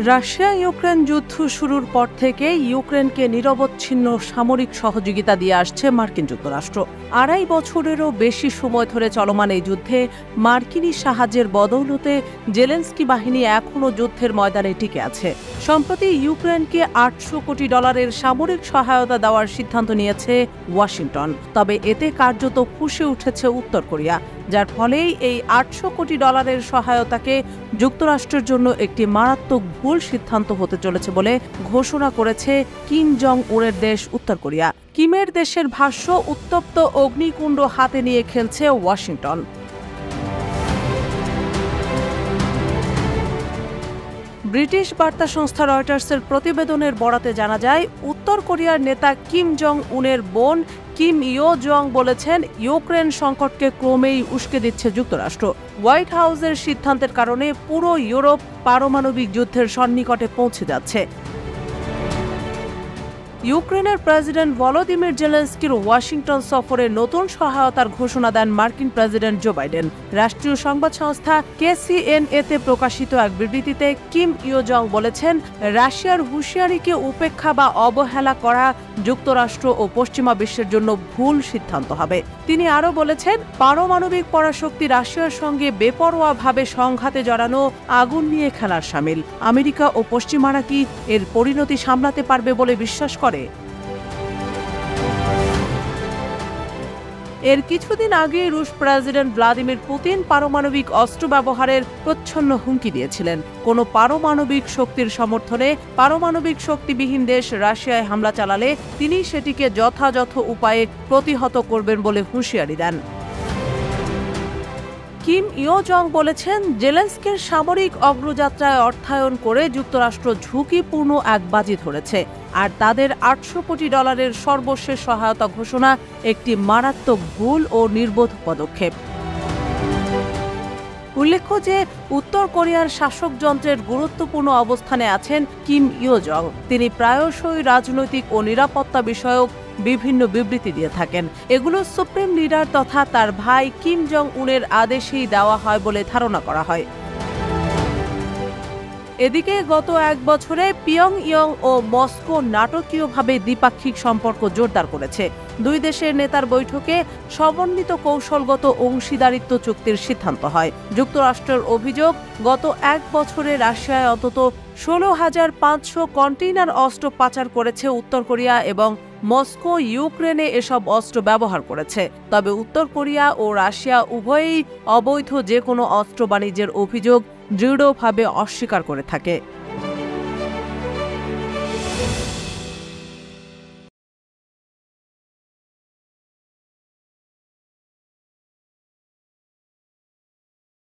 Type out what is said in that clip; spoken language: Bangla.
রাশিয়া ইউক্রেন যুদ্ধ শুরুর পর থেকে ইউক্রেনকে নিরবচ্ছিন্ন সামরিক সহযোগিতা দিয়ে আসছে মার্কিন যুক্তরাষ্ট্র। ২.৫ বছরেরও বেশি সময় ধরে চলমান এই যুদ্ধে মার্কিনী সাহায্যের বদৌলতে জেলেনস্কি বাহিনী এখনও যুদ্ধের ময়দানে টিকে আছে। সম্প্রতি ইউক্রেনকে $৮০০ কোটি সামরিক সহায়তা দেওয়ার সিদ্ধান্ত নিয়েছে ওয়াশিংটন। তবে এতে কার্যত ফুঁসে উঠেছে উত্তর কোরিয়া, যার ফলেই এই $৮০০ কোটি সহায়তাকে যুক্তরাষ্ট্রের জন্য একটি মারাত্মক ভুল সিদ্ধান্ত হতে চলেছে বলে ঘোষণা করেছে কিম জং উনের দেশ উত্তর কোরিয়া। কিমের দেশের ভাষ্য, উত্তপ্ত অগ্নিকুণ্ড হাতে নিয়ে খেলছে ওয়াশিংটন। ব্রিটিশ বার্তা সংস্থা রয়টার্সের প্রতিবেদনের বরাতে জানা যায়, উত্তর কোরিয়ার নেতা কিম জং উনের বোন কিম ইয়ো জং বলেছেন, ইউক্রেন সংকটকে ক্রমেই উস্কে দিচ্ছে যুক্তরাষ্ট্র। হোয়াইট হাউসের সিদ্ধান্তের কারণে পুরো ইউরোপ পারমাণবিক যুদ্ধের সন্নিকটে পৌঁছে যাচ্ছে। ইউক্রেনের প্রেসিডেন্ট ভলোদিমির জেলেনস্কির ওয়াশিংটন সফরে নতুন সহায়তার ঘোষণা দেন মার্কিন প্রেসিডেন্ট জো বাইডেন। রাষ্ট্রীয় সংবাদ সংস্থা KCNA-তে প্রকাশিত এক বিবৃতিতে কিম ইয়ো জং বলেছেন, রাশিয়ার হুঁশিয়ারিকে উপেক্ষা বা অবহেলা করা যুক্তরাষ্ট্র ও পশ্চিমা বিশ্বের জন্য ভুল সিদ্ধান্ত হবে। তিনি আরও বলেছেন, পারমাণবিক পরাশক্তি রাশিয়ার সঙ্গে বেপরোয়াভাবে সংঘাতে জড়ানো আগুন নিয়ে খেলার শামিল। আমেরিকা ও পশ্চিমারা কি এর পরিণতি সামলাতে পারবে বলে বিশ্বাস করে? এর কিছুদিন আগে রুশ প্রেসিডেন্ট ভ্লাদিমির পুতিন পারমাণবিক অস্ত্র ব্যবহারের প্রচ্ছন্ন হুমকি দিয়েছিলেন। কোনো পারমাণবিক শক্তির সমর্থনে পারমাণবিক শক্তিবিহীন দেশ রাশিয়ায় হামলা চালালে তিনি সেটিকে যথাযথ উপায়ে প্রতিহত করবেন বলে হুঁশিয়ারি দেন। কিম ইয়ো জং বলেছেন, জেলেনস্কির সামরিক অগ্রযাত্রায় অর্থায়ন করে যুক্তরাষ্ট্র ঝুঁকিপূর্ণ এক বাজি ধরেছে, আর তাদের $৮০০ কোটি সর্বশেষ সহায়তা ঘোষণা একটি মারাত্মক ভুল ও নির্বোধ পদক্ষেপ। উল্লেখ্য যে, উত্তর কোরিয়ার শাসক যন্ত্রের গুরুত্বপূর্ণ অবস্থানে আছেন কিম ইয়ো জং। তিনি প্রায়শই রাজনৈতিক ও নিরাপত্তা বিষয়ক বিভিন্ন বিবৃতি দিয়ে থাকেন। এগুলো সুপ্রিম লিডার তথা তার ভাই কিম জং উনের আদেশেই দেওয়া হয় বলে ধারণা করা হয়। এদিকে গত ১ বছরে পিয়ংইয়ং ও মস্কো নাটকীয়ভাবে দ্বিপাক্ষিক সম্পর্ক জোরদার করেছে। দুই দেশের নেতার বৈঠকে সমন্বিত কৌশলগত অংশীদারিত্ব চুক্তির সিদ্ধান্ত হয়। যুক্তরাষ্ট্রের অভিযোগ, গত ১ বছরে রাশিয়ায় অন্তত ১৬,৫০০ কন্টেইনার অস্ত্র পাচার করেছে উত্তর কোরিয়া এবং মস্কো ইউক্রেনে এসব অস্ত্র ব্যবহার করেছে। তবে উত্তর কোরিয়া ও রাশিয়া উভয়েই অবৈধ যে কোনো অস্ত্র বাণিজ্যের অভিযোগ দৃঢ়ভাবে অস্বীকার করে থাকে।